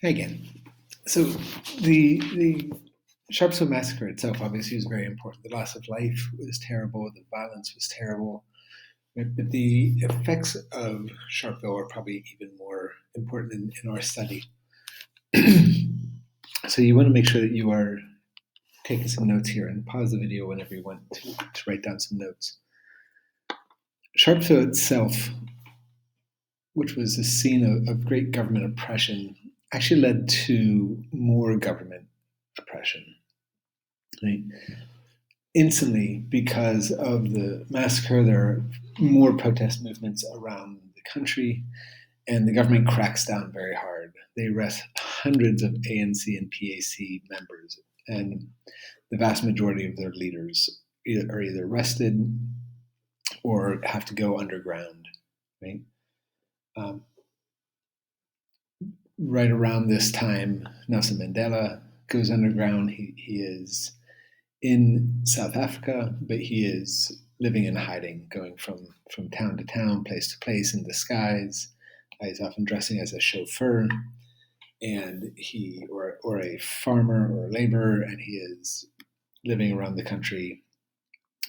Again, so the Sharpeville massacre itself obviously was very important. The loss of life was terrible. The violence was terrible. But the effects of Sharpeville are probably even more important in our study. So you want to make sure that you are taking some notes here, and pause the video whenever you want to write down some notes. Sharpeville itself, which was a scene of great government oppression, actually led to more government oppression. Right? Instantly, because of the massacre, there are more protest movements around the country, and the government cracks down very hard. They arrest hundreds of ANC and PAC members, and the vast majority of their leaders are either arrested or have to go underground. Right? Right around this time, Nelson Mandela goes underground. He is in South Africa, but he is living in hiding, going from town to town, place to place in disguise. He's often dressing as a chauffeur, and or a farmer or a laborer, and he is living around the country,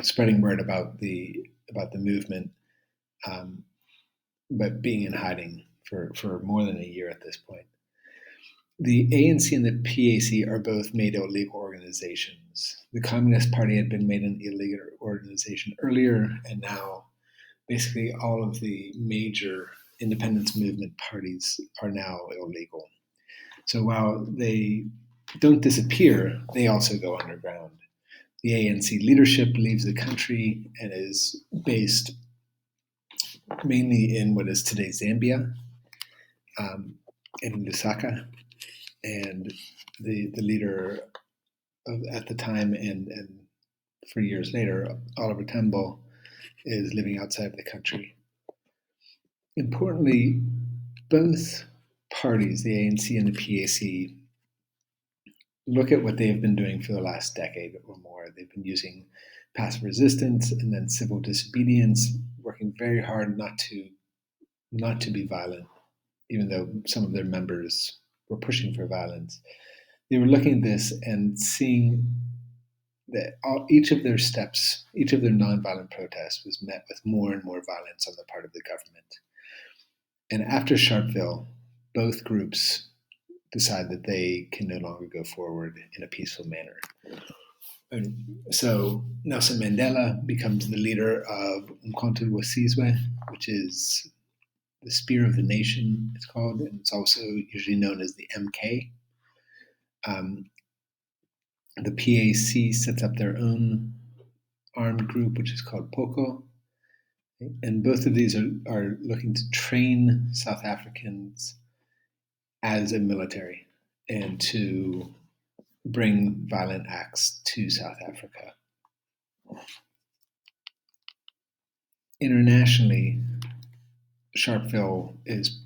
spreading word about the movement, but being in hiding for more than a year at this point. The ANC and the PAC are both made illegal organizations. The Communist Party had been made an illegal organization earlier, and now basically all of the major independence movement parties are now illegal. So while they don't disappear, they also go underground. The ANC leadership leaves the country and is based mainly in what is today Zambia, in Lusaka, and the leader at the time and for years later, Oliver Tambo, is living outside of the country. Importantly, both parties, the ANC and the PAC, look at what they've been doing for the last decade or more. They've been using passive resistance and then civil disobedience, working very hard not to be violent, even though some of their members were pushing for violence. They were looking at this and seeing that each of their steps, each of their nonviolent protests was met with more and more violence on the part of the government. And after Sharpeville, both groups decide that they can no longer go forward in a peaceful manner. And so Nelson Mandela becomes the leader of Umkhonto we Sizwe, which is the Spear of the Nation, it's called, and it's also usually known as the MK. The PAC sets up their own armed group, which is called POCO, and both of these are looking to train South Africans as a military and to bring violent acts to South Africa. Internationally, Sharpeville is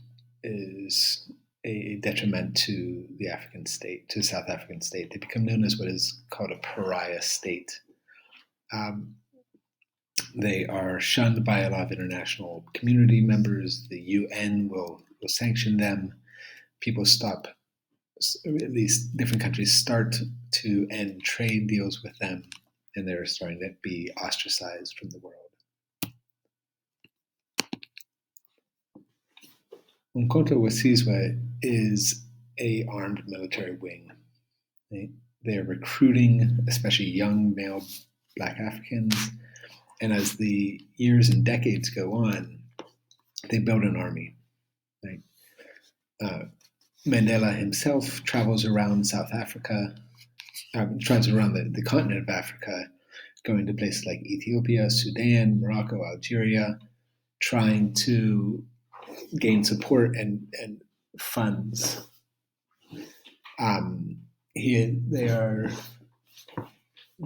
a detriment to the African state, to the South African state. They become known as what is called a pariah state. They are shunned by a lot of international community members. The UN will sanction them. People stop, at least different countries start to end trade deals with them, and they're starting to be ostracized from the world. Umkhonto we Sizwe is a armed military wing. They are recruiting, especially young male Black Africans, and as the years and decades go on, they build an army. Right? Mandela himself travels around South Africa, travels around the continent of Africa, going to places like Ethiopia, Sudan, Morocco, Algeria, trying to gain support and funds. They are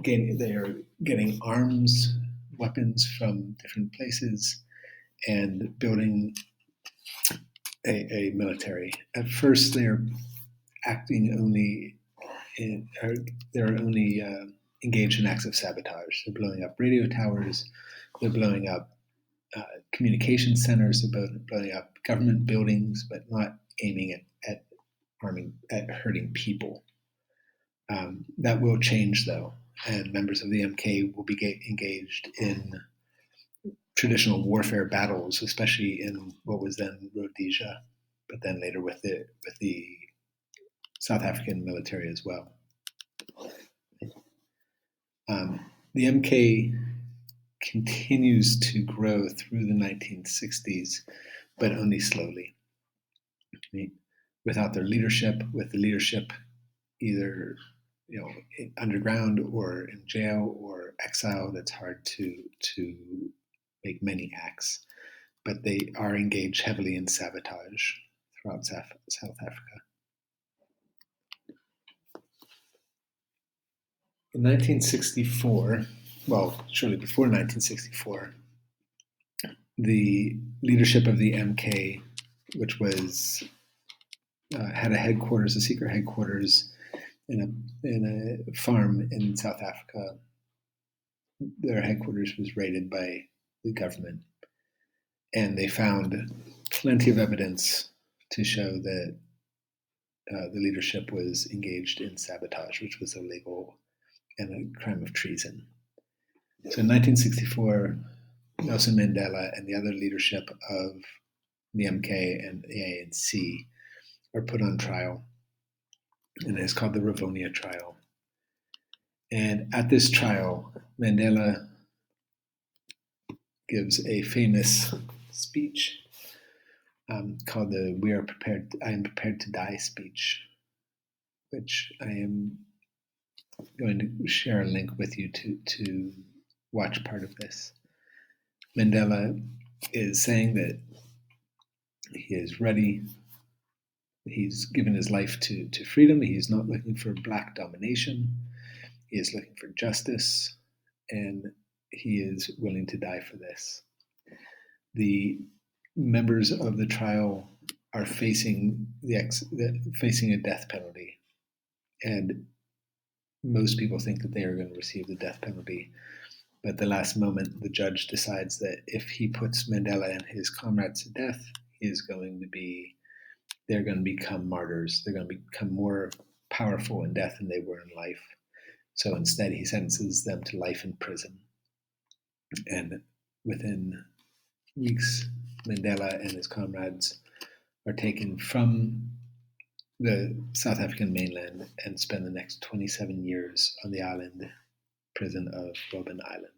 getting arms, weapons from different places, and building a military. At first, they're acting only they're only engaged in acts of sabotage. They're blowing up radio towers. They're blowing up communication centers, about blowing up government buildings, but not aiming at hurting people. That will change, though, and members of the MK will be engaged in traditional warfare battles, especially in what was then Rhodesia, but then later with the South African military as well. The MK continues to grow through the 1960s, but only slowly. Without their leadership, with the leadership either underground or in jail or exiled, it's hard to make many acts. But they are engaged heavily in sabotage throughout South Africa. In 1964, well, shortly before 1964, the leadership of the MK, which was had a secret headquarters in a farm in South Africa. Their headquarters was raided by the government, and they found plenty of evidence to show that the leadership was engaged in sabotage, which was illegal and a crime of treason. So in 1964, Nelson Mandela and the other leadership of the MK and the ANC are put on trial, and it's called the Rivonia trial. And at this trial, Mandela gives a famous speech called the I am prepared to die speech, which I am going to share a link with you to watch part of this. Mandela is saying that he is ready. He's given his life to freedom. He's not looking for black domination. He is looking for justice, and he is willing to die for this. The members of the trial are facing a death penalty, and most people think that they are going to receive the death penalty. But at the last moment, the judge decides that if he puts Mandela and his comrades to death, they're going to become martyrs. They're going to become more powerful in death than they were in life. So instead, he sentences them to life in prison. And within weeks, Mandela and his comrades are taken from the South African mainland and spend the next 27 years on the prison of Robben Island.